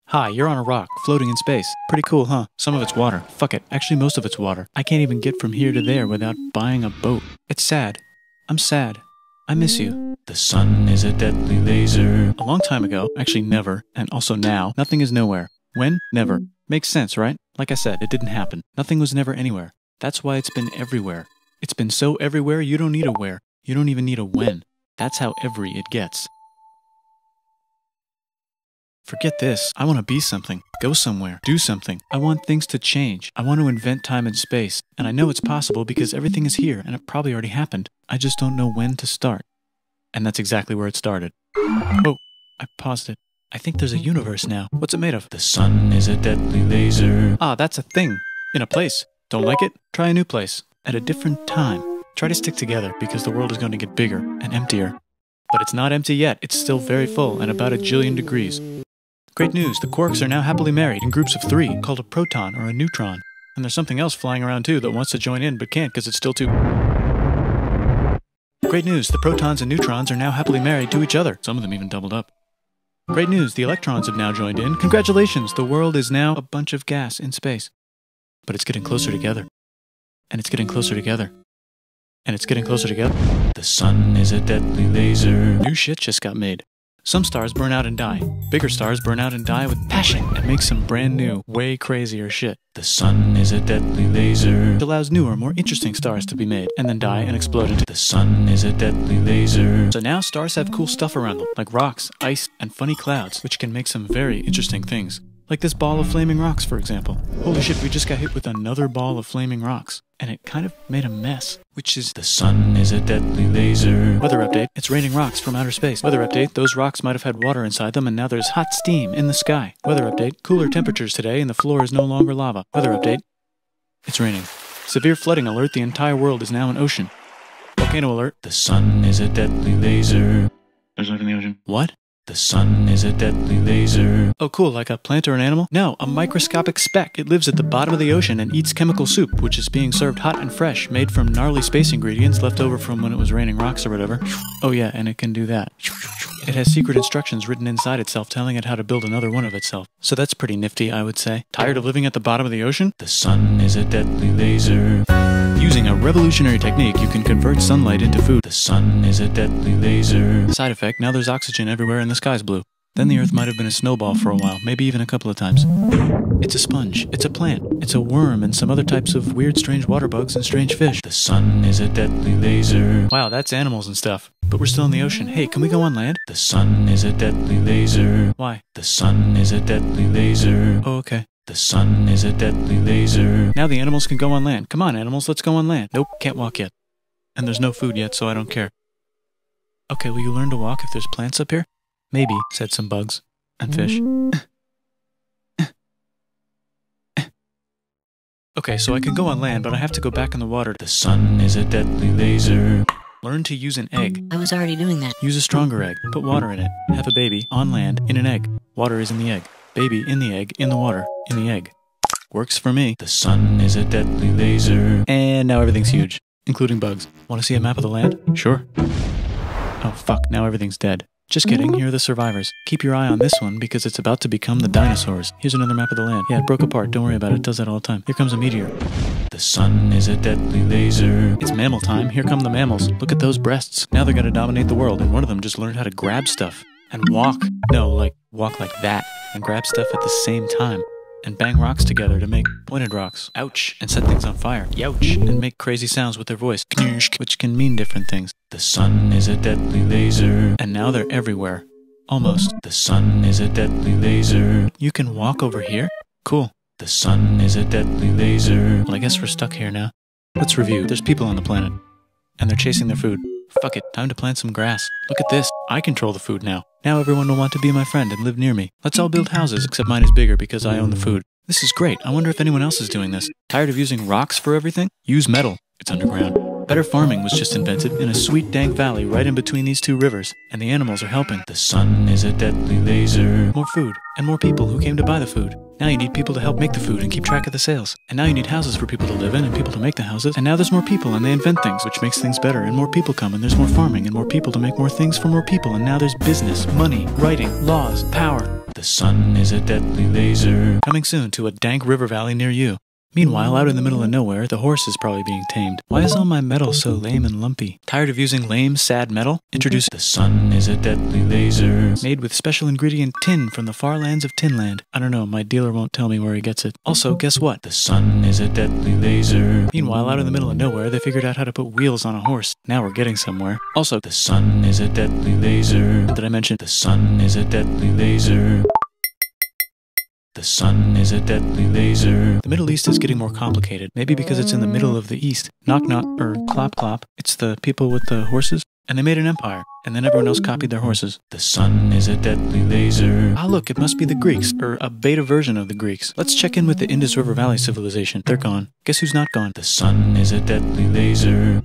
Hi, you're on a rock, floating in space. Pretty cool, huh? Some of it's water. Fuck it. Actually, most of it's water. I can't even get from here to there without buying a boat. It's sad. I'm sad. I miss you. The sun is a deadly laser. A long time ago, actually never, and also now, nothing is nowhere. When? Never. Makes sense, right? Like I said, it didn't happen. Nothing was never anywhere. That's why it's been everywhere. It's been so everywhere, you don't need a where. You don't even need a when. That's how every it gets. Forget this. I want to be something. Go somewhere. Do something. I want things to change. I want to invent time and space. And I know it's possible because everything is here and it probably already happened. I just don't know when to start. And that's exactly where it started. Oh, I paused it. I think there's a universe now. What's it made of? The sun is a deadly laser. Ah, that's a thing. In a place. Don't like it? Try a new place. At a different time. Try to stick together because the world is going to get bigger and emptier. But it's not empty yet. It's still very full and about 1 jillion degrees. Great news, the quarks are now happily married in groups of 3, called a proton or a neutron. And there's something else flying around too that wants to join in but can't because it's still too... Great news, the protons and neutrons are now happily married to each other. Some of them even doubled up. Great news, the electrons have now joined in. Congratulations, the world is now a bunch of gas in space. But it's getting closer together. And it's getting closer together. And it's getting closer together. The sun is a deadly laser. New shit just got made. Some stars burn out and die. Bigger stars burn out and die with passion and make some brand new, way crazier shit. The sun is a deadly laser. It allows newer, more interesting stars to be made and then die and explode into... The sun is a deadly laser. So now stars have cool stuff around them, like rocks, ice, and funny clouds, which can make some very interesting things. Like this ball of flaming rocks, for example. Holy shit, we just got hit with another ball of flaming rocks. And it kind of made a mess, which is... The sun is a deadly laser. Weather update, it's raining rocks from outer space. Weather update, those rocks might have had water inside them and now there's hot steam in the sky. Weather update, cooler temperatures today and the floor is no longer lava. Weather update, it's raining. Severe flooding alert, the entire world is now an ocean. Volcano alert, the sun is a deadly laser. There's life in the ocean. What? The sun is a deadly laser. Oh cool, like a plant or an animal? No, a microscopic speck. It lives at the bottom of the ocean and eats chemical soup, which is being served hot and fresh, made from gnarly space ingredients left over from when it was raining rocks or whatever. Oh yeah, and it can do that. It has secret instructions written inside itself telling it how to build another one of itself. So that's pretty nifty, I would say. Tired of living at the bottom of the ocean? The sun is a deadly laser. Using a revolutionary technique, you can convert sunlight into food. The sun is a deadly laser. Side effect, now there's oxygen everywhere and the sky's blue. Then the earth might have been a snowball for a while, maybe even a couple of times. It's a sponge, it's a plant, it's a worm and some other types of weird strange water bugs and strange fish. The sun is a deadly laser. Wow, that's animals and stuff. But we're still in the ocean. Hey, can we go on land? The sun is a deadly laser. Why? The sun is a deadly laser. Oh, okay. The sun is a deadly laser. Now the animals can go on land. Come on, animals, let's go on land. Nope, can't walk yet. And there's no food yet, so I don't care. Okay, will you learn to walk if there's plants up here? Maybe, said some bugs. And fish. Okay, so I can go on land, but I have to go back in the water. The sun is a deadly laser. Learn to use an egg. I was already doing that. Use a stronger egg. Put water in it. Have a baby on land in an egg. Water is in the egg. Baby in the egg, in the water, in the egg. Works for me. The sun is a deadly laser. And now everything's huge, including bugs. Want to see a map of the land? Sure. Oh fuck, now everything's dead. Just kidding, here are the survivors. Keep your eye on this one because it's about to become the dinosaurs. Here's another map of the land. Yeah, it broke apart, don't worry about it, it does that all the time. Here comes a meteor. The sun is a deadly laser. It's mammal time, here come the mammals. Look at those breasts. Now they're gonna dominate the world and one of them just learned how to grab stuff. And walk. No, like, walk like that. And grab stuff at the same time. And bang rocks together to make pointed rocks. Ouch. And set things on fire. Youch. And make crazy sounds with their voice. Knirsch, which can mean different things. The sun is a deadly laser. And now they're everywhere. Almost. The sun is a deadly laser. You can walk over here? Cool. The sun is a deadly laser. Well, I guess we're stuck here now. Let's review. There's people on the planet. And they're chasing their food. Fuck it, time to plant some grass. Look at this, I control the food now. Now everyone will want to be my friend and live near me. Let's all build houses, except mine is bigger because I own the food. This is great, I wonder if anyone else is doing this. Tired of using rocks for everything? Use metal, it's underground. Better farming was just invented in a sweet dank valley right in between these two rivers, and the animals are helping. The sun is a deadly laser. More food, and more people who came to buy the food. Now you need people to help make the food and keep track of the sales. And now you need houses for people to live in and people to make the houses. And now there's more people and they invent things, which makes things better. And more people come and there's more farming and more people to make more things for more people. And now there's business, money, writing, laws, power. The sun is a deadly laser. Coming soon to a dank river valley near you. Meanwhile, out in the middle of nowhere, the horse is probably being tamed. Why is all my metal so lame and lumpy? Tired of using lame, sad metal? Introduce The sun is a deadly laser. Made with special ingredient tin from the far lands of Tinland. I don't know, my dealer won't tell me where he gets it. Also, guess what? The sun is a deadly laser. Meanwhile, out in the middle of nowhere, they figured out how to put wheels on a horse. Now we're getting somewhere. Also, the sun is a deadly laser. Did I mention the sun is a deadly laser? The sun is a deadly laser. The Middle East is getting more complicated. Maybe because it's in the middle of the East. Knock knock, or clop clop. It's the people with the horses. And they made an empire. And then everyone else copied their horses. The sun is a deadly laser. Ah look, it must be the Greeks. Or a beta version of the Greeks. Let's check in with the Indus River Valley civilization. They're gone. Guess who's not gone? The sun is a deadly laser.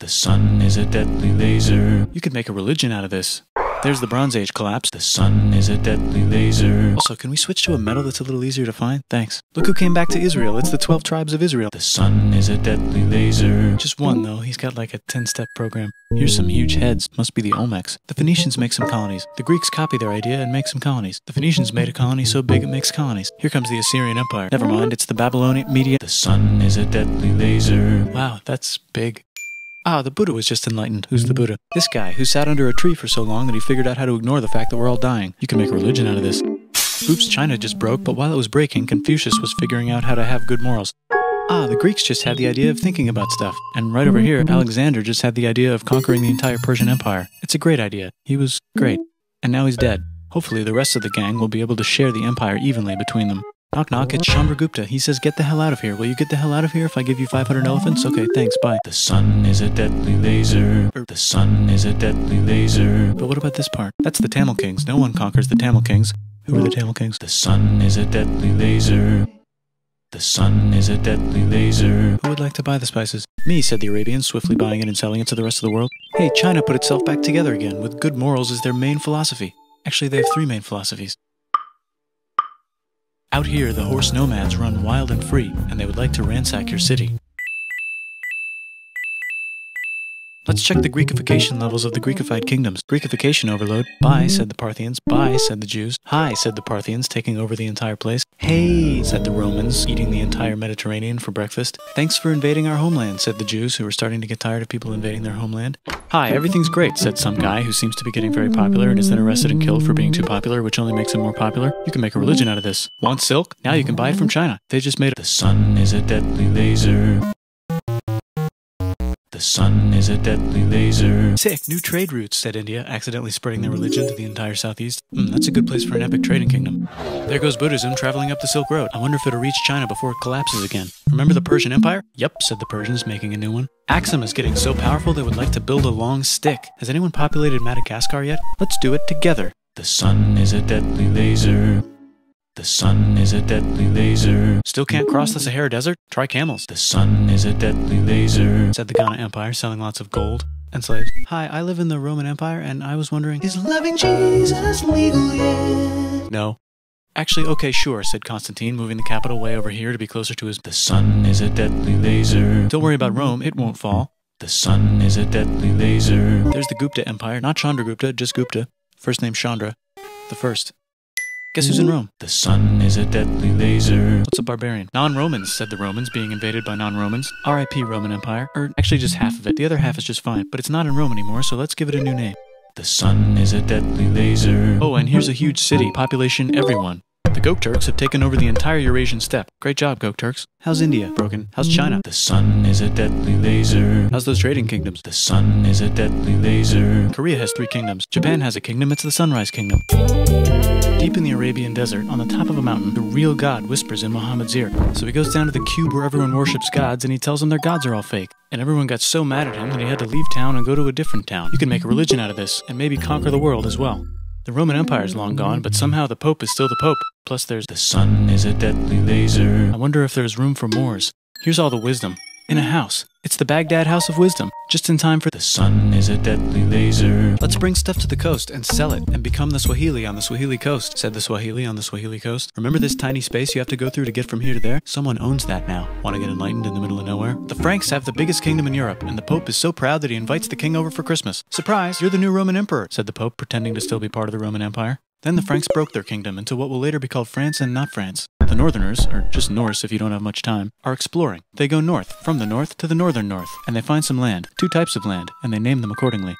The sun is a deadly laser. You could make a religion out of this. There's the Bronze Age collapse. The sun is a deadly laser. Also, can we switch to a metal that's a little easier to find? Thanks. Look who came back to Israel. It's the 12 tribes of Israel. The sun is a deadly laser. Just one, though. He's got like a 10-step program. Here's some huge heads. Must be the Olmecs. The Phoenicians make some colonies. The Greeks copy their idea and make some colonies. The Phoenicians made a colony so big it makes colonies. Here comes the Assyrian Empire. Never mind, it's the Babylonian Media. The sun is a deadly laser. Wow, that's big. Ah, the Buddha was just enlightened. Who's the Buddha? This guy, who sat under a tree for so long that he figured out how to ignore the fact that we're all dying. You can make a religion out of this. Oops, China just broke, but while it was breaking, Confucius was figuring out how to have good morals. Ah, the Greeks just had the idea of thinking about stuff. And right over here, Alexander just had the idea of conquering the entire Persian Empire. It's a great idea. He was great. And now he's dead. Hopefully the rest of the gang will be able to share the empire evenly between them. Knock knock, it's Chandragupta. He says get the hell out of here. Will you get the hell out of here if I give you 500 elephants? Okay, thanks, bye. The sun is a deadly laser. The sun is a deadly laser. But what about this part? That's the Tamil Kings. No one conquers the Tamil Kings. Who are the Tamil Kings? The sun is a deadly laser. The sun is a deadly laser. Who would like to buy the spices? Me, said the Arabians, swiftly buying it and selling it to the rest of the world. Hey, China put itself back together again, with good morals as their main philosophy. Actually, they have 3 main philosophies. Out here, the horse nomads run wild and free, and they would like to ransack your city. Let's check the Greekification levels of the Greekified kingdoms. Greekification overload. Bye, said the Parthians. Bye, said the Jews. Hi, said the Parthians, taking over the entire place. Hey, said the Romans, eating the entire Mediterranean for breakfast. Thanks for invading our homeland, said the Jews, who were starting to get tired of people invading their homeland. Hi, everything's great, said some guy who seems to be getting very popular and is then arrested and killed for being too popular, which only makes him more popular. You can make a religion out of this. Want silk? Now you can buy it from China. They just made it. The sun is a deadly laser. The sun is a deadly laser. Sick, new trade routes, said India, accidentally spreading their religion to the entire southeast. That's a good place for an epic trading kingdom. There goes Buddhism traveling up the Silk Road. I wonder if it'll reach China before it collapses again. Remember the Persian Empire? Yep, said the Persians, making a new one. Axum is getting so powerful they would like to build a long stick. Has anyone populated Madagascar yet? Let's do it together. The sun is a deadly laser. The sun is a deadly laser. Still can't cross the Sahara Desert? Try camels. The sun is a deadly laser, said the Ghana Empire, selling lots of gold and slaves. Hi, I live in the Roman Empire, and I was wondering, is loving Jesus legal yet? No. Actually, okay, sure, said Constantine, moving the capital way over here to be closer to his... The sun is a deadly laser. Don't worry about Rome, it won't fall. The sun is a deadly laser. There's the Gupta Empire, not Chandragupta, just Gupta. First name Chandra. The first. Guess who's in Rome? The sun is a deadly laser. What's a barbarian? Non-Romans, said the Romans, being invaded by non-Romans. R.I.P. Roman Empire. Or actually just half of it. The other half is just fine. But it's not in Rome anymore, so let's give it a new name. The sun is a deadly laser. Oh, and here's a huge city. Population everyone. The Gok Turks have taken over the entire Eurasian steppe. Great job, Gok Turks. How's India? Broken. How's China? The sun is a deadly laser. How's those trading kingdoms? The sun is a deadly laser. Korea has 3 kingdoms. Japan has a kingdom. It's the Sunrise Kingdom. Deep in the Arabian desert, on the top of a mountain, the real God whispers in Muhammad's ear. So he goes down to the cube where everyone worships gods, and he tells them their gods are all fake. And everyone got so mad at him that he had to leave town and go to a different town. You can make a religion out of this, and maybe conquer the world as well. The Roman Empire is long gone, but somehow the Pope is still the Pope. Plus there's... The sun is a deadly laser. I wonder if there's room for Moors. Here's all the wisdom. In a house. It's the Baghdad House of Wisdom. Just in time for... The sun is a deadly laser. Let's bring stuff to the coast and sell it and become the Swahili on the Swahili coast, said the Swahili on the Swahili coast. Remember this tiny space you have to go through to get from here to there? Someone owns that now. Want to get enlightened in the middle of nowhere? The Franks have the biggest kingdom in Europe, and the Pope is so proud that he invites the king over for Christmas. Surprise, you're the new Roman emperor, said the Pope, pretending to still be part of the Roman Empire. Then the Franks broke their kingdom into what will later be called France and not France. The Northerners, or just Norse if you don't have much time, are exploring. They go north, from the north to the northern north, and they find some land, 2 types of land, and they name them accordingly.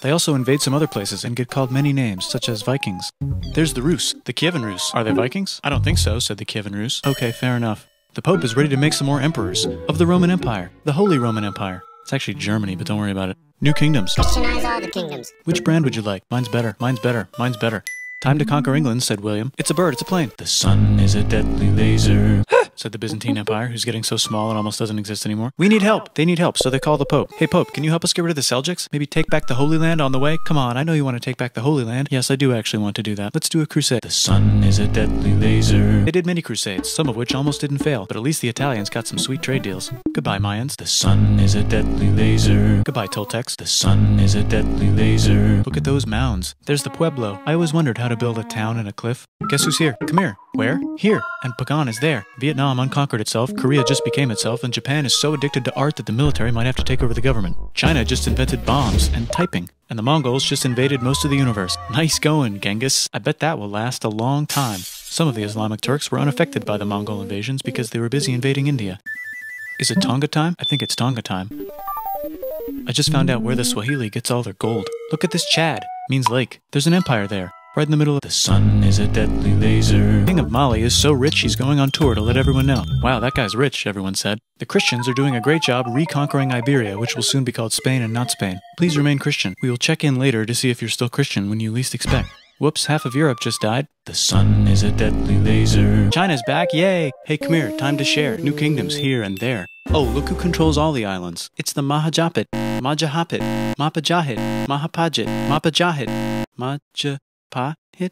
They also invade some other places and get called many names, such as Vikings. There's the Rus, the Kievan Rus. Are they Vikings? I don't think so, said the Kievan Rus. Okay, fair enough. The Pope is ready to make some more emperors of the Roman Empire, the Holy Roman Empire. It's actually Germany, but don't worry about it. New kingdoms. Christianize all the kingdoms. Which brand would you like? Mine's better, mine's better, mine's better. Time to conquer England, said William. It's a bird, it's a plane. The sun is a deadly laser, said the Byzantine Empire, who's getting so small it almost doesn't exist anymore. We need help. They need help, so they call the Pope. Hey Pope, can you help us get rid of the Seljuks? Maybe take back the Holy Land on the way? Come on, I know you want to take back the Holy Land. Yes, I do actually want to do that. Let's do a crusade. The sun is a deadly laser. They did many crusades, some of which almost didn't fail, but at least the Italians got some sweet trade deals. Goodbye, Mayans. The sun is a deadly laser. Goodbye, Toltecs. The sun is a deadly laser. Look at those mounds. There's the Pueblo. I always wondered how to build a town in a cliff. Guess who's here? Come here. Where? Here. And Pagan is there. Vietnam unconquered itself, Korea just became itself, and Japan is so addicted to art that the military might have to take over the government. China just invented bombs and typing. And the Mongols just invaded most of the universe. Nice going, Genghis. I bet that will last a long time. Some of the Islamic Turks were unaffected by the Mongol invasions because they were busy invading India. Is it Tonga time? I think it's Tonga time. I just found out where the Swahili gets all their gold. Look at this Chad. Means lake. There's an empire there. Right in the middle of the sun is a deadly laser. The king of Mali is so rich he's going on tour to let everyone know. Wow, that guy's rich, everyone said. The Christians are doing a great job reconquering Iberia, which will soon be called Spain and not Spain. Please remain Christian. We will check in later to see if you're still Christian when you least expect. Whoops, half of Europe just died. The sun is a deadly laser. China's back, yay! Hey, come here, time to share. New kingdoms here and there. Oh, look who controls all the islands. It's the Mahajapit, Majahapit, Mapajahit, Mahapajit, Mapajahit, Majapahit.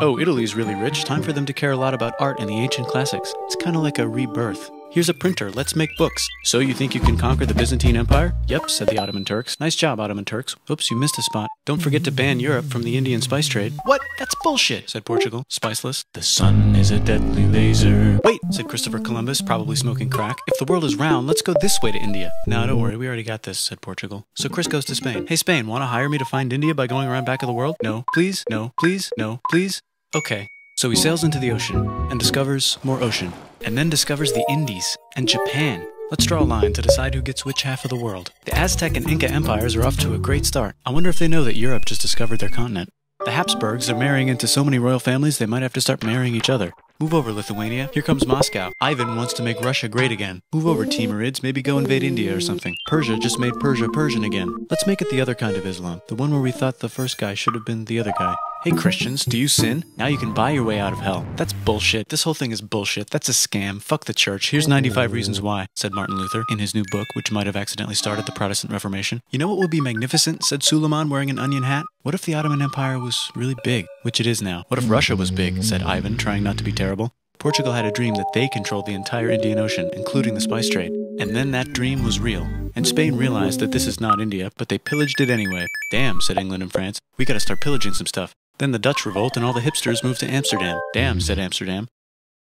Oh, Italy's really rich. Time for them to care a lot about art and the ancient classics. It's kind of like a rebirth. Here's a printer, let's make books. So you think you can conquer the Byzantine Empire? Yep, said the Ottoman Turks. Nice job, Ottoman Turks. Oops, you missed a spot. Don't forget to ban Europe from the Indian spice trade. What? That's bullshit, said Portugal, spiceless. The sun is a deadly laser. Wait, said Christopher Columbus, probably smoking crack. If the world is round, let's go this way to India. No, don't worry, we already got this, said Portugal. So Chris goes to Spain. Hey Spain, want to hire me to find India by going around back of the world? No, please, no, please, no, please. Okay. So he sails into the ocean and discovers more ocean. And then discovers the Indies and Japan. Let's draw a line to decide who gets which half of the world. The Aztec and Inca empires are off to a great start. I wonder if they know that Europe just discovered their continent. The Habsburgs are marrying into so many royal families they might have to start marrying each other. Move over, Lithuania. Here comes Moscow. Ivan wants to make Russia great again. Move over, Timurids. Maybe go invade India or something. Persia just made Persia Persian again. Let's make it the other kind of Islam. The one where we thought the first guy should have been the other guy. Hey Christians, do you sin? Now you can buy your way out of hell. That's bullshit. This whole thing is bullshit. That's a scam. Fuck the church. Here's 95 reasons why, said Martin Luther in his new book, which might have accidentally started the Protestant Reformation. You know what would be magnificent, said Suleiman wearing an onion hat? What if the Ottoman Empire was really big, which it is now? What if Russia was big, said Ivan, trying not to be terrible. Portugal had a dream that they controlled the entire Indian Ocean, including the spice trade. And then that dream was real. And Spain realized that this is not India, but they pillaged it anyway. Damn, said England and France. We gotta start pillaging some stuff. Then the Dutch revolt and all the hipsters moved to Amsterdam. Damn, said Amsterdam.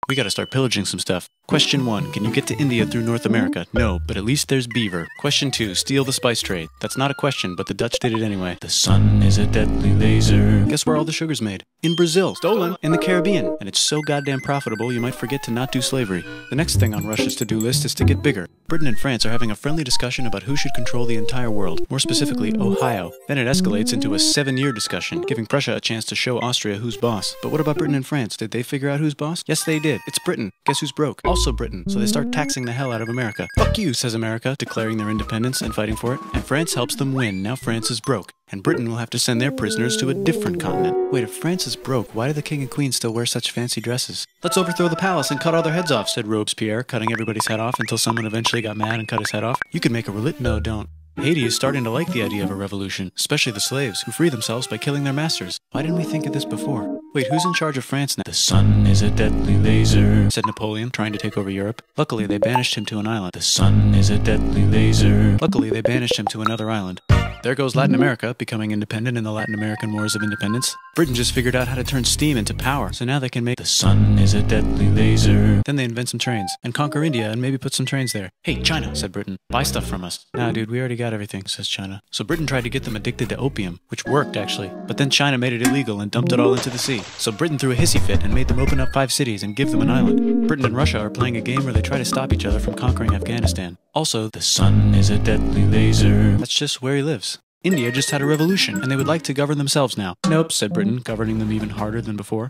We gotta start pillaging some stuff. Question 1. Can you get to India through North America? No, but at least there's beaver. Question 2. Steal the spice trade. That's not a question, but the Dutch did it anyway. The sun is a deadly laser. Guess where all the sugar's made? In Brazil. Stolen. In the Caribbean. And it's so goddamn profitable you might forget to not do slavery. The next thing on Russia's to-do list is to get bigger. Britain and France are having a friendly discussion about who should control the entire world. More specifically, Ohio. Then it escalates into a 7-year discussion, giving Prussia a chance to show Austria who's boss. But what about Britain and France? Did they figure out who's boss? Yes, they did. It's Britain. Guess who's broke? Also Britain. So they start taxing the hell out of America. Fuck you, says America, declaring their independence and fighting for it. And France helps them win. Now France is broke. And Britain will have to send their prisoners to a different continent. Wait, if France is broke, why do the king and queen still wear such fancy dresses? Let's overthrow the palace and cut all their heads off, said Robespierre, cutting everybody's head off until someone eventually got mad and cut his head off. You could make a No, don't. Haiti is starting to like the idea of a revolution, especially the slaves, who free themselves by killing their masters. Why didn't we think of this before? Wait, who's in charge of France now? The sun is a deadly laser, said Napoleon, trying to take over Europe. Luckily, they banished him to an island. The sun is a deadly laser. Luckily, they banished him to another island. There goes Latin America, becoming independent in the Latin American Wars of Independence. Britain just figured out how to turn steam into power, so now they can make the sun is a deadly laser. Then they invent some trains, and conquer India and maybe put some trains there. Hey, China, said Britain, buy stuff from us. Nah, dude, we already got everything, says China. So Britain tried to get them addicted to opium, which worked, actually. But then China made it illegal and dumped it all into the sea. So Britain threw a hissy fit and made them open up 5 cities and give them an island. Britain and Russia are playing a game where they try to stop each other from conquering Afghanistan. Also, the sun is a deadly laser. That's just where he lives. India just had a revolution, and they would like to govern themselves now. Nope, said Britain, governing them even harder than before.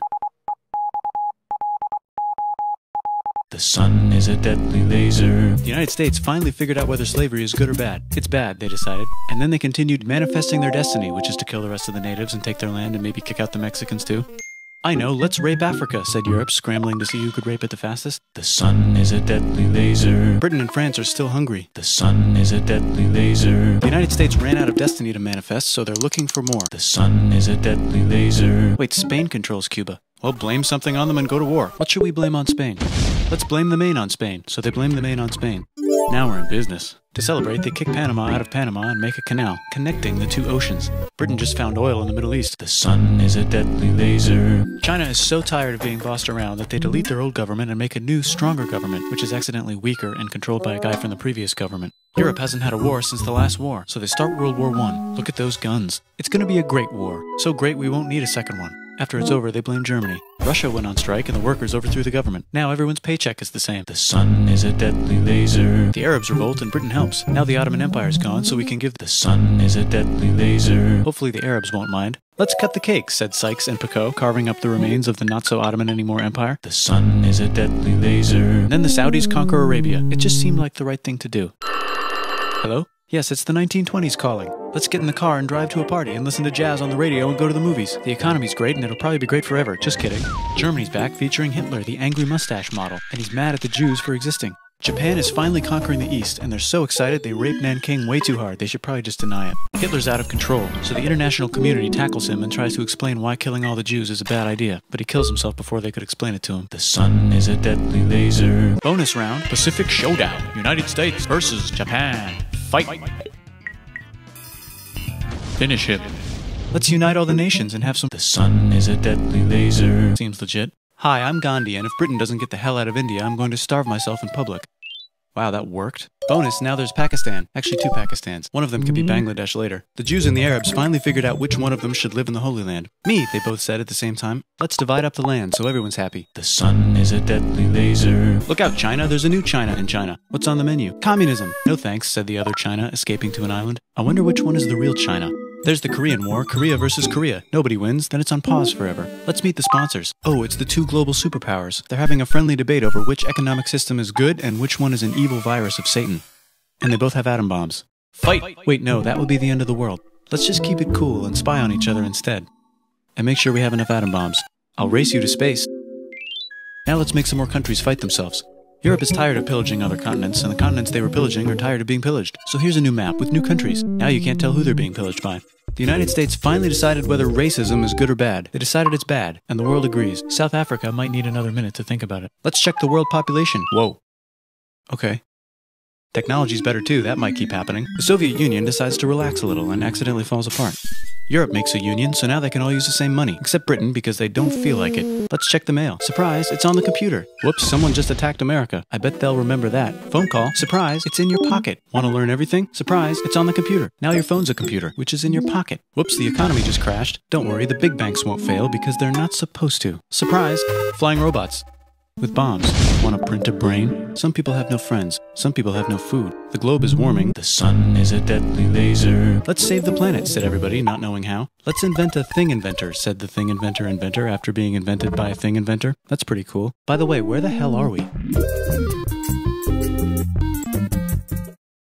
The sun is a deadly laser. The United States finally figured out whether slavery is good or bad. It's bad, they decided. And then they continued manifesting their destiny, which is to kill the rest of the natives and take their land and maybe kick out the Mexicans too. I know, let's rape Africa, said Europe, scrambling to see who could rape it the fastest. The sun is a deadly laser. Britain and France are still hungry. The sun is a deadly laser. The United States ran out of destiny to manifest, so they're looking for more. The sun is a deadly laser. Wait, Spain controls Cuba. Well, blame something on them and go to war. What should we blame on Spain? Let's blame the Maine on Spain. So they blame the Maine on Spain. Now we're in business. To celebrate, they kick Panama out of Panama and make a canal, connecting the 2 oceans. Britain just found oil in the Middle East. The sun is a deadly laser. China is so tired of being bossed around that they delete their old government and make a new, stronger government, which is accidentally weaker and controlled by a guy from the previous government. Europe hasn't had a war since the last war, so they start World War I. Look at those guns. It's gonna be a great war. So great we won't need a second one. After it's over, they blame Germany. Russia went on strike and the workers overthrew the government. Now everyone's paycheck is the same. The sun is a deadly laser. The Arabs revolt and Britain helps. Now the Ottoman Empire's gone, so we can give the sun is a deadly laser. Hopefully the Arabs won't mind. Let's cut the cake, said Sykes and Picot, carving up the remains of the not-so-Ottoman-anymore empire. The sun is a deadly laser. And then the Saudis conquer Arabia. It just seemed like the right thing to do. Hello? Yes, it's the 1920s calling. Let's get in the car and drive to a party and listen to jazz on the radio and go to the movies. The economy's great and it'll probably be great forever. Just kidding. Germany's back featuring Hitler, the angry mustache model, and he's mad at the Jews for existing. Japan is finally conquering the East, and they're so excited they rape Nanking way too hard. They should probably just deny it. Hitler's out of control, so the international community tackles him and tries to explain why killing all the Jews is a bad idea, but he kills himself before they could explain it to him. The sun is a deadly laser. Bonus round, Pacific Showdown. United States versus Japan. Fight! Finish him. Let's unite all the nations and have some— The sun is a deadly laser. Seems legit. Hi, I'm Gandhi, and if Britain doesn't get the hell out of India, I'm going to starve myself in public. Wow, that worked. Bonus, now there's Pakistan. Actually, 2 Pakistans. One of them could be Bangladesh later. The Jews and the Arabs finally figured out which one of them should live in the Holy Land. Me, they both said at the same time. Let's divide up the land so everyone's happy. The sun is a deadly laser. Look out, China. There's a new China in China. What's on the menu? Communism. No thanks, said the other China, escaping to an island. I wonder which one is the real China. There's the Korean War, Korea versus Korea. Nobody wins, then it's on pause forever. Let's meet the sponsors. Oh, it's the 2 global superpowers. They're having a friendly debate over which economic system is good and which one is an evil virus of Satan. And they both have atom bombs. Fight! Wait, no, that would be the end of the world. Let's just keep it cool and spy on each other instead. And make sure we have enough atom bombs. I'll race you to space. Now let's make some more countries fight themselves. Europe is tired of pillaging other continents, and the continents they were pillaging are tired of being pillaged. So here's a new map with new countries. Now you can't tell who they're being pillaged by. The United States finally decided whether racism is good or bad. They decided it's bad, and the world agrees. South Africa might need another minute to think about it. Let's check the world population. Whoa. Okay. Technology's better too, that might keep happening. The Soviet Union decides to relax a little and accidentally falls apart. Europe makes a union, so now they can all use the same money, except Britain because they don't feel like it. Let's check the mail. Surprise, it's on the computer. Whoops, someone just attacked America. I bet they'll remember that. Phone call. Surprise, it's in your pocket. Want to learn everything? Surprise, it's on the computer. Now your phone's a computer, which is in your pocket. Whoops, the economy just crashed. Don't worry, the big banks won't fail because they're not supposed to. Surprise, flying robots. With bombs. Want to print a brain? Some people have no friends. Some people have no food. The globe is warming. The sun is a deadly laser. Let's save the planet, said everybody, not knowing how. Let's invent a thing inventor, said the thing inventor after being invented by a thing inventor. That's pretty cool. By the way, where the hell are we?